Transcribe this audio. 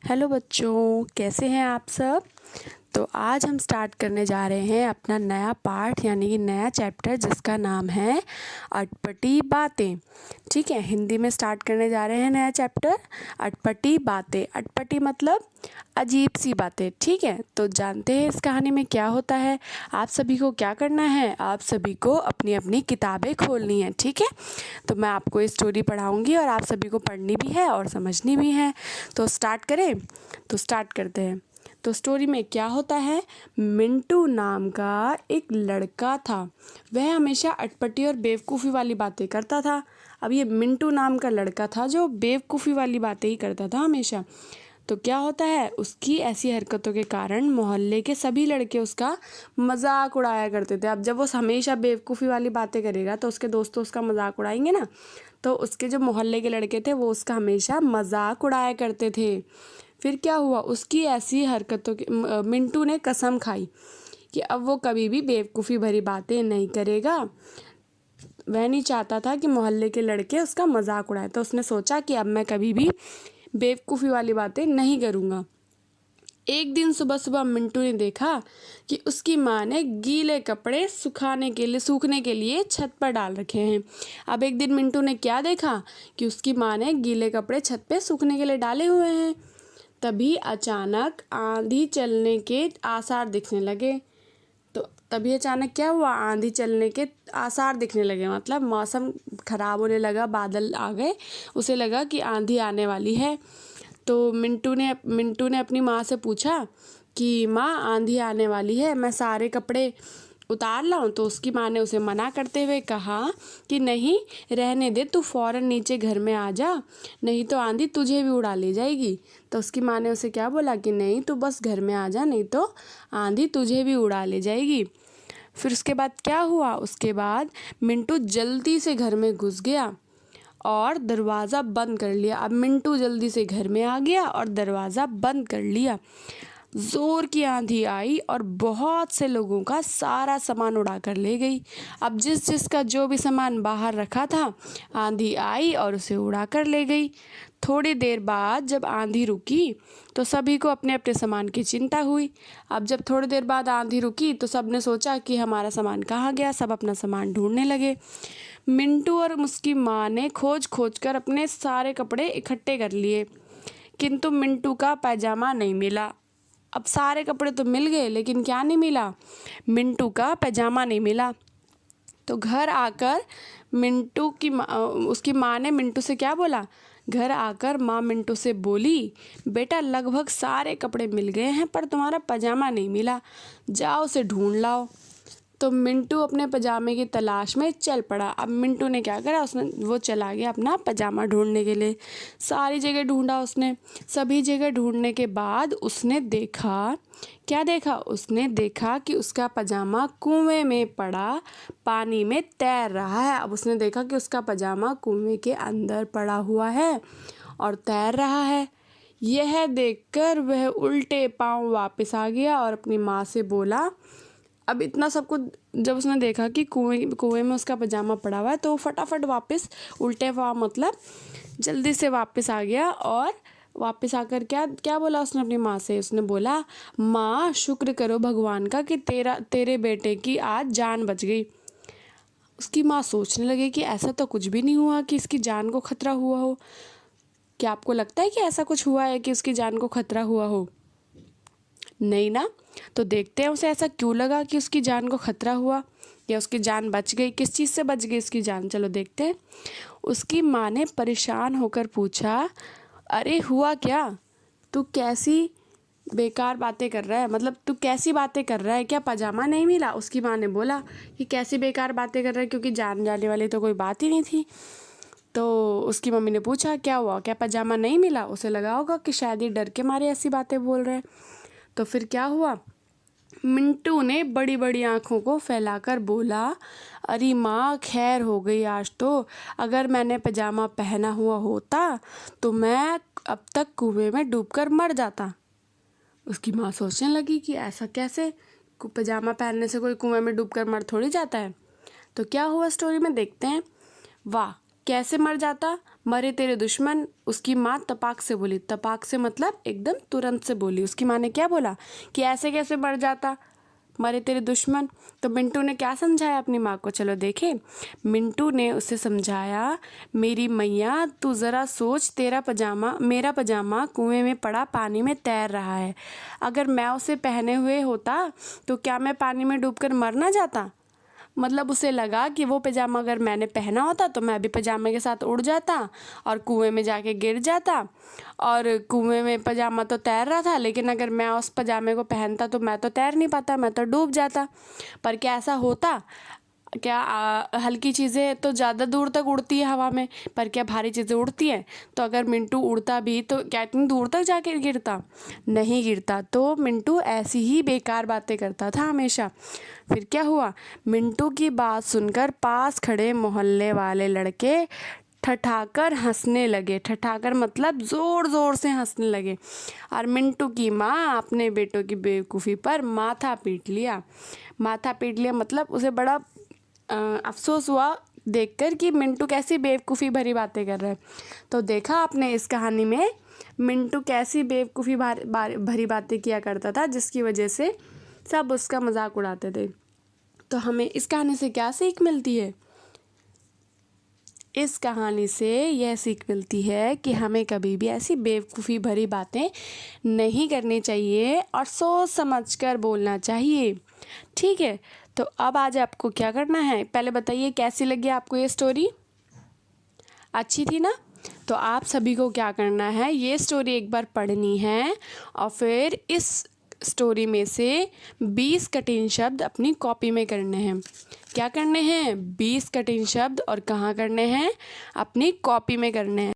Hello बच्चों, कैसे हैं आप सब। तो आज हम स्टार्ट करने जा रहे हैं अपना नया पाठ यानी कि नया चैप्टर जिसका नाम है अटपटी बातें। ठीक है, हिंदी में स्टार्ट करने जा रहे हैं नया चैप्टर अटपटी बातें। अटपटी मतलब अजीब सी बातें। ठीक है, तो जानते हैं इस कहानी में क्या होता है। आप सभी को क्या करना है, आप सभी को अपनी अपनी किताबें खोलनी है। ठीक है, तो मैं आपको ये स्टोरी पढ़ाऊँगी और आप सभी को पढ़नी भी है और समझनी भी है। तो स्टार्ट करें। तो स्टार्ट करते हैं। तो स्टोरी में क्या होता है, मिंटू नाम का एक लड़का था। वह हमेशा अटपटी और बेवकूफ़ी वाली बातें करता था। अब ये मिंटू नाम का लड़का था जो बेवकूफ़ी वाली बातें ही करता था हमेशा। तो क्या होता है, उसकी ऐसी हरकतों के कारण मोहल्ले के सभी लड़के उसका मजाक उड़ाया करते थे। अब जब वो हमेशा बेवकूफ़ी वाली बातें करेगा तो उसके दोस्त तो उसका मजाक उड़ाएंगे ना। तो उसके जो मोहल्ले के लड़के थे वो उसका हमेशा मजाक उड़ाया करते थे। फिर क्या हुआ, उसकी ऐसी हरकतों की मिंटू ने कसम खाई कि अब वो कभी भी बेवकूफ़ी भरी बातें नहीं करेगा। वह नहीं चाहता था कि मोहल्ले के लड़के उसका मजाक उड़ाए। तो उसने सोचा कि अब मैं कभी भी बेवकूफ़ी वाली बातें नहीं करूँगा। एक दिन सुबह सुबह मिंटू ने देखा कि उसकी माँ ने गीले कपड़े सूखने के लिए छत पर डाल रखे हैं। अब एक दिन मिंटू ने क्या देखा कि उसकी माँ ने गीले कपड़े छत पे सूखने के लिए डाले हुए हैं। तभी अचानक आंधी चलने के आसार दिखने लगे। तो तभी अचानक क्या हुआ, आंधी चलने के आसार दिखने लगे, मतलब मौसम खराब होने लगा, बादल आ गए। उसे लगा कि आंधी आने वाली है। तो मिंटू ने अपनी माँ से पूछा कि माँ, आंधी आने वाली है, मैं सारे कपड़े उतार लाऊं। तो उसकी माँ ने उसे मना करते हुए कहा कि नहीं, रहने दे, तू फ़ौरन नीचे घर में आ जा, नहीं तो आंधी तुझे भी उड़ा ले जाएगी। तो उसकी माँ ने उसे क्या बोला कि नहीं, तू बस घर में आ जा, नहीं तो आंधी तुझे भी उड़ा ले जाएगी। फिर उसके बाद क्या हुआ, उसके बाद मिंटू जल्दी से घर में घुस गया और दरवाज़ा बंद कर लिया। अब मिंटू जल्दी से घर में आ गया और दरवाज़ा बंद कर लिया। ज़ोर की आंधी आई और बहुत से लोगों का सारा सामान उड़ा कर ले गई। अब जिसका जो भी सामान बाहर रखा था, आंधी आई और उसे उड़ा कर ले गई। थोड़ी देर बाद जब आंधी रुकी तो सभी को अपने अपने सामान की चिंता हुई। अब जब थोड़ी देर बाद आंधी रुकी तो सब ने सोचा कि हमारा सामान कहाँ गया। सब अपना सामान ढूंढने लगे। मिंटू और उसकी माँ ने खोज खोज कर अपने सारे कपड़े इकट्ठे कर लिए, किंतु मिंटू का पैजामा नहीं मिला। अब सारे कपड़े तो मिल गए लेकिन क्या नहीं मिला, मिंटू का पैजामा नहीं मिला। तो घर आकर उसकी माँ ने मिंटू से क्या बोला, घर आकर माँ मिंटू से बोली, बेटा लगभग सारे कपड़े मिल गए हैं पर तुम्हारा पजामा नहीं मिला, जाओ उसे ढूंढ लाओ। तो मिंटू अपने पजामे की तलाश में चल पड़ा। अब मिंटू ने क्या करा, वो चला गया अपना पजामा ढूंढने के लिए। सारी जगह ढूंढा उसने। सभी जगह ढूंढने के बाद उसने देखा, क्या देखा, उसने देखा कि उसका पजामा कुएं में पड़ा पानी में तैर रहा है। अब उसने देखा कि उसका पजामा कुएं के अंदर पड़ा हुआ है और तैर रहा है। यह देखकर वह उल्टे पांव वापस आ गया और अपनी माँ से बोला। अब इतना सब कुछ जब उसने देखा कि कुएं में उसका पजामा पड़ा हुआ है तो फटाफट वापस उल्टे पाँव मतलब जल्दी से वापस आ गया। और वापस आकर क्या क्या बोला उसने अपनी माँ से, उसने बोला, माँ शुक्र करो भगवान का कि तेरे बेटे की आज जान बच गई। उसकी माँ सोचने लगी कि ऐसा तो कुछ भी नहीं हुआ कि इसकी जान को खतरा हुआ हो। क्या आपको लगता है कि ऐसा कुछ हुआ है कि उसकी जान को खतरा हुआ हो? नहीं ना। तो देखते हैं उसे ऐसा क्यों लगा कि उसकी जान को खतरा हुआ या उसकी जान बच गई, किस चीज़ से बच गई उसकी जान। चलो देखते हैं। उसकी माँ ने परेशान होकर पूछा, अरे हुआ क्या, तू कैसी बेकार बातें कर रहा है, मतलब तू कैसी बातें कर रहा है, क्या पजामा नहीं मिला? उसकी माँ ने बोला कि कैसी बेकार बातें कर रहा है, क्योंकि जान जाने वाली तो कोई बात ही नहीं थी। तो उसकी मम्मी ने पूछा, क्या हुआ, क्या पजामा नहीं मिला? उसे लगा होगा कि शायद ये डर के मारे ऐसी बातें बोल रहे हैं। तो फिर क्या हुआ, मिंटू ने बड़ी बड़ी आंखों को फैलाकर बोला, अरे माँ खैर हो गई आज तो, अगर मैंने पजामा पहना हुआ होता तो मैं अब तक कुएं में डूबकर मर जाता। उसकी माँ सोचने लगी कि ऐसा कैसे, पजामा पहनने से कोई कुएं में डूबकर मर थोड़ी जाता है। तो क्या हुआ स्टोरी में देखते हैं। वाह, कैसे मर जाता, मरे तेरे दुश्मन, उसकी माँ तपाक से बोली। तपाक से मतलब एकदम तुरंत से बोली। उसकी माँ ने क्या बोला कि ऐसे कैसे मर जाता, मरे तेरे दुश्मन। तो मिंटू ने क्या समझाया अपनी माँ को, चलो देखें। मिंटू ने उसे समझाया, मेरी मैया तू ज़रा सोच, मेरा पजामा कुएं में पड़ा पानी में तैर रहा है। अगर मैं उसे पहने हुए होता तो क्या मैं पानी में डूबकर मर ना जाता। मतलब उसे लगा कि वो पजामा अगर मैंने पहना होता तो मैं भी पजामे के साथ उड़ जाता और कुएं में जाके गिर जाता। और कुएं में पजामा तो तैर रहा था, लेकिन अगर मैं उस पजामे को पहनता तो मैं तो तैर नहीं पाता, मैं तो डूब जाता। पर क्या ऐसा होता क्या? हल्की चीज़ें तो ज़्यादा दूर तक उड़ती है हवा में, पर क्या भारी चीज़ें उड़ती हैं? तो अगर मिंटू उड़ता भी तो क्या इतनी दूर तक जाके गिरता? नहीं गिरता। तो मिंटू ऐसी ही बेकार बातें करता था हमेशा। फिर क्या हुआ, मिंटू की बात सुनकर पास खड़े मोहल्ले वाले लड़के ठठाकर हंसने लगे। ठठाकर मतलब ज़ोर ज़ोर से हंसने लगे। और मिंटू की माँ अपने बेटों की बेवकूफ़ी पर माथा पीट लिया। माथा पीट लिया मतलब उसे बड़ा अफसोस हुआ देखकर कि मिंटू कैसी बेवकूफ़ी भरी बातें कर रहा है। तो देखा आपने इस कहानी में मिंटू कैसी बेवकूफ़ी भरी बातें किया करता था, जिसकी वजह से सब उसका मजाक उड़ाते थे। तो हमें इस कहानी से क्या सीख मिलती है? इस कहानी से यह सीख मिलती है कि हमें कभी भी ऐसी बेवकूफ़ी भरी बातें नहीं करनी चाहिए और सोच समझकर बोलना चाहिए। ठीक है, तो अब आज आपको क्या करना है, पहले बताइए कैसी लगी आपको ये स्टोरी? अच्छी थी ना? तो आप सभी को क्या करना है, ये स्टोरी एक बार पढ़नी है और फिर इस स्टोरी में से 20 कठिन शब्द अपनी कॉपी में करने हैं। क्या करने हैं? 20 कठिन शब्द, और कहाँ करने हैं? अपनी कॉपी में करने हैं।